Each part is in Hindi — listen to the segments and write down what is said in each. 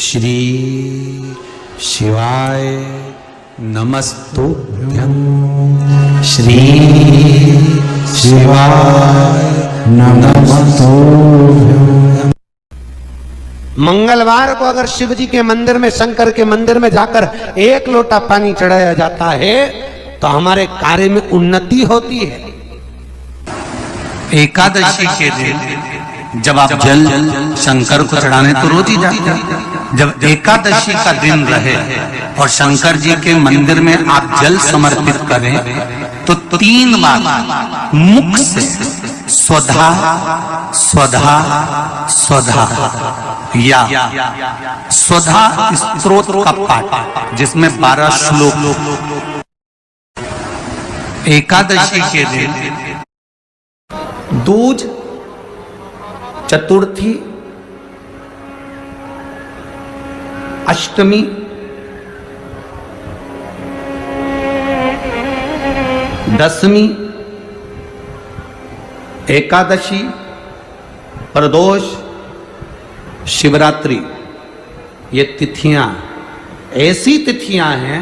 श्री शिवाय नमस्तुभ्यं। श्री शिवाय नमस्तुभ्यं। मंगलवार को अगर शिव जी के मंदिर में, शंकर के मंदिर में जाकर एक लोटा पानी चढ़ाया जाता है तो हमारे कार्य में उन्नति होती है। एकादशी के दिन जब आप जल शंकर को चढ़ाने तो रोज ही जाते हैं। जब एकादशी का दिन रहे और शंकर जी के मंदिर में आप जल समर्पित करें तो 3 बार मुख से स्वधा स्वधा स्वधा या स्वधा स्तोत्र का पाठ, जिसमें 12 श्लोक। एकादशी के दिन दूज, चतुर्थी, अष्टमी, दशमी, एकादशी, प्रदोष, शिवरात्रि, ये तिथियां ऐसी तिथियां हैं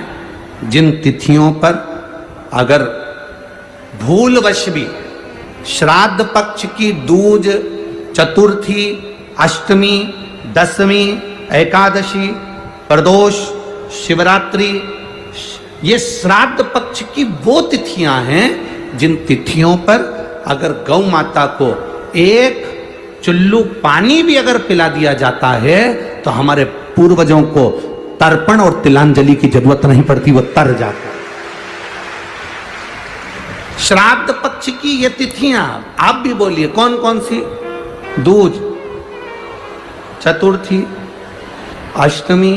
जिन तिथियों पर अगर भूलवश भी श्राद्ध पक्ष की दूज, चतुर्थी, अष्टमी, दशमी, एकादशी, प्रदोष, शिवरात्रि, ये श्राद्ध पक्ष की वो तिथियां हैं जिन तिथियों पर अगर गौ माता को एक चुल्लू पानी भी अगर पिला दिया जाता है तो हमारे पूर्वजों को तर्पण और तिलांजलि की जरूरत नहीं पड़ती, वो तर जाता है। श्राद्ध पक्ष की ये तिथियां आप भी बोलिए कौन कौन सी? दूज, चतुर्थी, अष्टमी,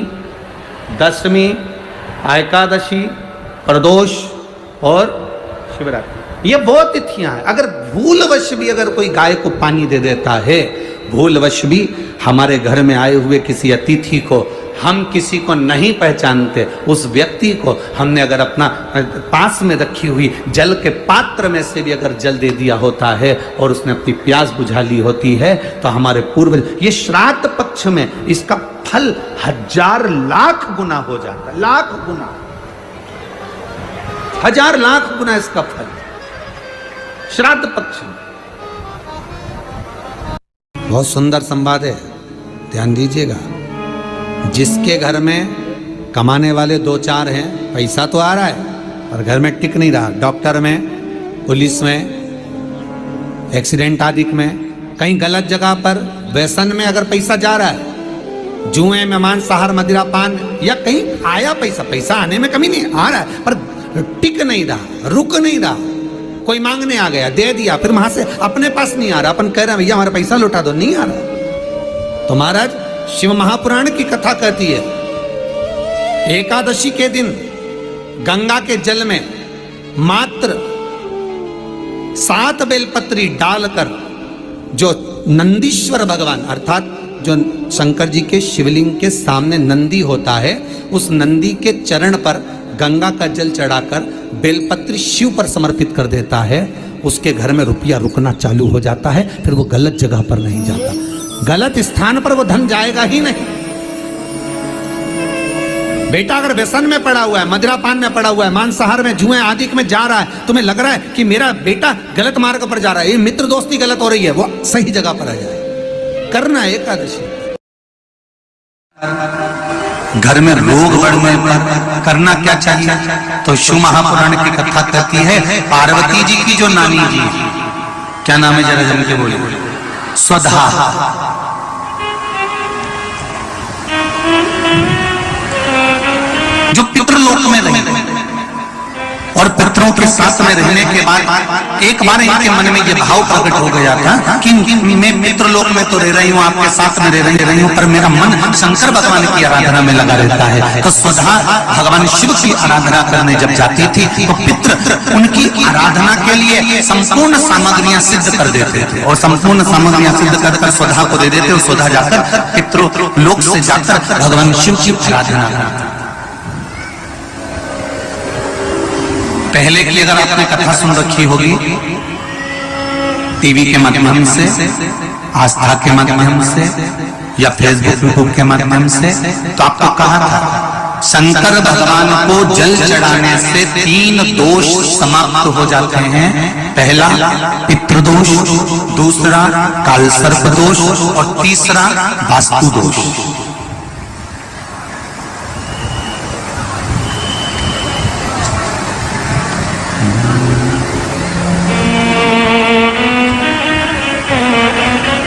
दशमी, एकादशी, प्रदोष और शिवरात्रि, ये वो तिथियां हैं। अगर भूलवश भी अगर कोई गाय को पानी दे देता है, भूलवश भी हमारे घर में आए हुए किसी अतिथि को, हम किसी को नहीं पहचानते, उस व्यक्ति को हमने अगर अपना पास में रखी हुई जल के पात्र में से भी अगर जल दे दिया होता है और उसने अपनी प्यास बुझा ली होती है तो हमारे पूर्वज, ये श्राद्ध पक्ष में इसका फल 1000 लाख गुना हो जाता है। लाख गुना, 1000 लाख गुना इसका फल श्राद्ध पक्ष में। बहुत सुंदर संवाद है, ध्यान दीजिएगा। जिसके घर में कमाने वाले 2-4 हैं, पैसा तो आ रहा है पर घर में टिक नहीं रहा, डॉक्टर में, पुलिस में, एक्सीडेंट आदि में, कहीं गलत जगह पर व्यसन में अगर पैसा जा रहा है, जुए में, मांसाहार, मदिरा पान, या कहीं आया पैसा आने में कमी नहीं, आ रहा है पर टिक नहीं रहा, रुक नहीं रहा। कोई मांगने आ गया, दे दिया, फिर वहां से अपने पास नहीं आ रहा, अपन कह रहे हैं भैया हमारा पैसा लौटा दो, नहीं आ रहा। तो महाराज शिव महापुराण की कथा कहती है एकादशी के दिन गंगा के जल में मात्र 7 बेलपत्री डालकर जो नंदीश्वर भगवान अर्थात जो शंकर जी के शिवलिंग के सामने नंदी होता है, उस नंदी के चरण पर गंगा का जल चढ़ाकर बेलपत्री शिव पर समर्पित कर देता है, उसके घर में रुपया रुकना चालू हो जाता है, फिर वो गलत जगह पर नहीं जाता, गलत स्थान पर वो धन जाएगा ही नहीं। बेटा अगर व्यसन में पड़ा हुआ है, मदिरा पान में पड़ा हुआ है, मांसाहार में, जुए आदि में जा रहा है, तुम्हें लग रहा है कि मेरा बेटा गलत मार्ग पर जा रहा है, ये मित्र दोस्ती गलत हो रही है, वो सही जगह पर आ जाए। करना है एकादशी। घर में रोग बढ़ने पर करना क्या चाहिए? तो शिव महापुराण की कथा कहती है पार्वती जी की जो नानी जी, क्या नाम है जरा जम के बोले? स्वधा। जो पितृलोक में रही और पितरों के साथ में रहने के बाद एक बार इनके मन में ये भाव प्रकट हो गया था कि मैं पितृलोक में तो रह रही हूँ, आपके साथ में रह रही हूँ, पर मेरा मन शंकर भगवान की आराधना में लगा रहता है। तो स्वधा भगवान शिव की आराधना करने जब जाती थी तो पितृ उनकी आराधना के लिए संपूर्ण सामग्रियां सिद्ध कर देते थे और संपूर्ण सामग्रियां सिद्ध कर स्वधा को दे देते और स्वधा जाकर पितृलोक से जाकर भगवान शिव की आराधना करते। पहले की अगर आपने कथा सुन रखी होगी टीवी के माध्यम से, आस्था के माध्यम से, या फेसबुक यूट्यूब के माध्यम से, तो आपको कहा था शंकर भगवान को जल चढ़ाने से 3 दोष समाप्त हो जाते हैं। पहला पितृदोष, दूसरा कालसर्प दोष और तीसरा वास्तु दोष।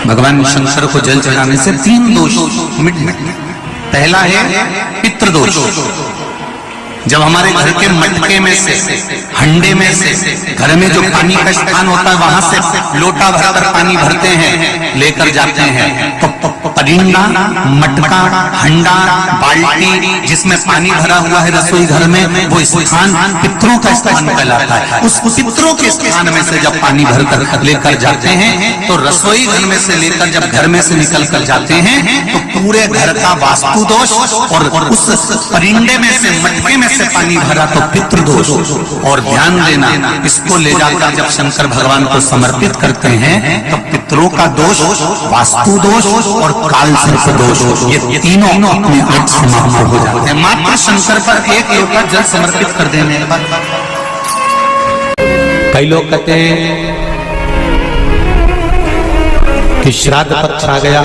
भगवान शंकर को जल चढ़ाने से 3 दोष मिट जाते। पहला है पितृदोष। जब हमारे घर के मटके में से, हंडे में से, घर में जो पानी का स्थान होता है वहां से लोटा भरकर पानी भरते हैं, लेकर जाते हैं, तो परिंदा, मटका, हंडा, बाल्टी जिसमें पानी भरा हुआ है रसोई घर में, वो स्थान पितरों का स्थान कहलाता है। उस पितरों के स्थान में से जब पानी भरकर लेकर जाते हैं, तो रसोई घर में से लेकर जब घर में से निकल कर जाते हैं, तो पूरे घर का वास्तु दोष, और उस परिंदे में से, मटके में से पानी भरा तो पितृदोष। और ध्यान देना, इसको ले जाकर जब शंकर भगवान को समर्पित करते हैं, तो पितरों का दोष, वास्तु दोष और कालसर्प दोष, ये तीनों अपने आप समाप्त हो जाते हैं मात्र शंकर पर एक लोटा जल समर्पित कर देने पर। कई लोग कहते हैं कि श्राद्ध पक्ष आ गया,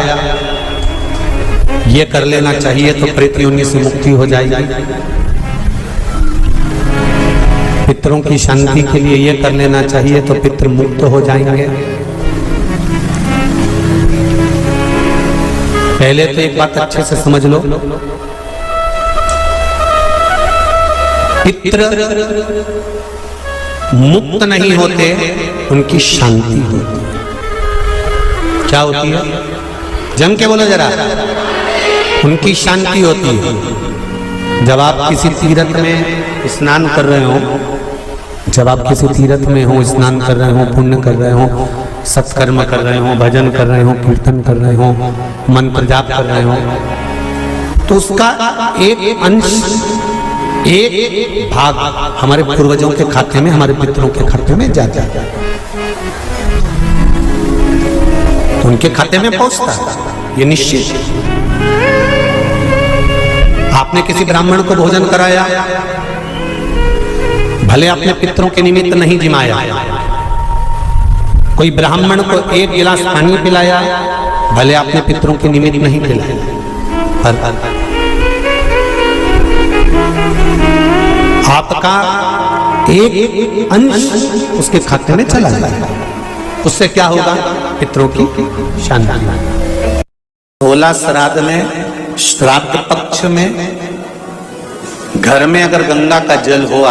ये कर लेना चाहिए तो प्रेत योनि से मुक्ति हो जाएगी। पितरों की शांति के लिए ये कर लेना चाहिए तो पितृ मुक्त हो जाएंगे। पहले तो एक बात अच्छे से समझ लो, पितृ मुक्त नहीं होते, उनकी शांति होती है। क्या होती है? जम के बोलो जरा। उनकी शांति होती है। जब आप किसी तीर्थ में स्नान कर रहे हो, जब आप किसी तीर्थ में हो, स्नान कर रहे हो, पुण्य कर रहे हो, सत्कर्म कर रहे हो, भजन कर रहे हो, कीर्तन कर रहे हो, मंत्र जाप कर रहे हो, तो उसका एक अंश, एक भाग हमारे पूर्वजों के खाते में, हमारे पितरों के खाते में जाता है, उनके खाते में पहुंचता है, ये निश्चित। आपने किसी ब्राह्मण को भोजन कराया, भले आपने पितरों के निमित्त नहीं जिमाया, कोई ब्राह्मण को 1 गिलास पानी पिलाया, भले आपने पितरों के निमित्त नहीं पिलाया, पर आपका एक अंश उसके खाते में चला जाएगा। उससे क्या होगा? पितरों की शांति। 16 श्राद्ध में, श्राद्ध पक्ष में, घर में अगर गंगा का जल हो,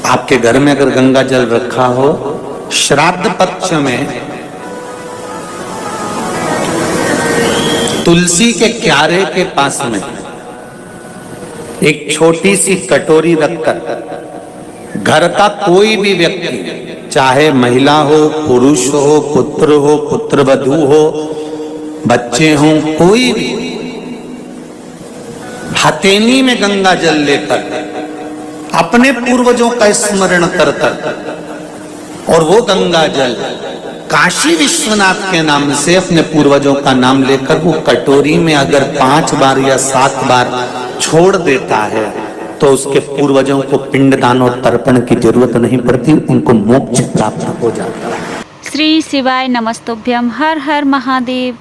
आपके घर में अगर गंगा जल रखा हो, श्राद्ध पक्ष में तुलसी के क्यारे के पास में एक छोटी सी कटोरी रखकर घर का कोई भी व्यक्ति, चाहे महिला हो, पुरुष हो, पुत्रवधू हो, बच्चे हों, कोई भी हथेली में गंगा जल लेकर अपने पूर्वजों का स्मरण कर और वो गंगा जल काशी विश्वनाथ के नाम से अपने पूर्वजों का नाम लेकर वो कटोरी में अगर 5 बार या 7 बार छोड़ देता है, तो उसके पूर्वजों को पिंडदान और तर्पण की जरूरत नहीं पड़ती, उनको मोक्ष प्राप्त हो जाता है। श्री शिवाय नमस्तुभ्यम। हर हर महादेव।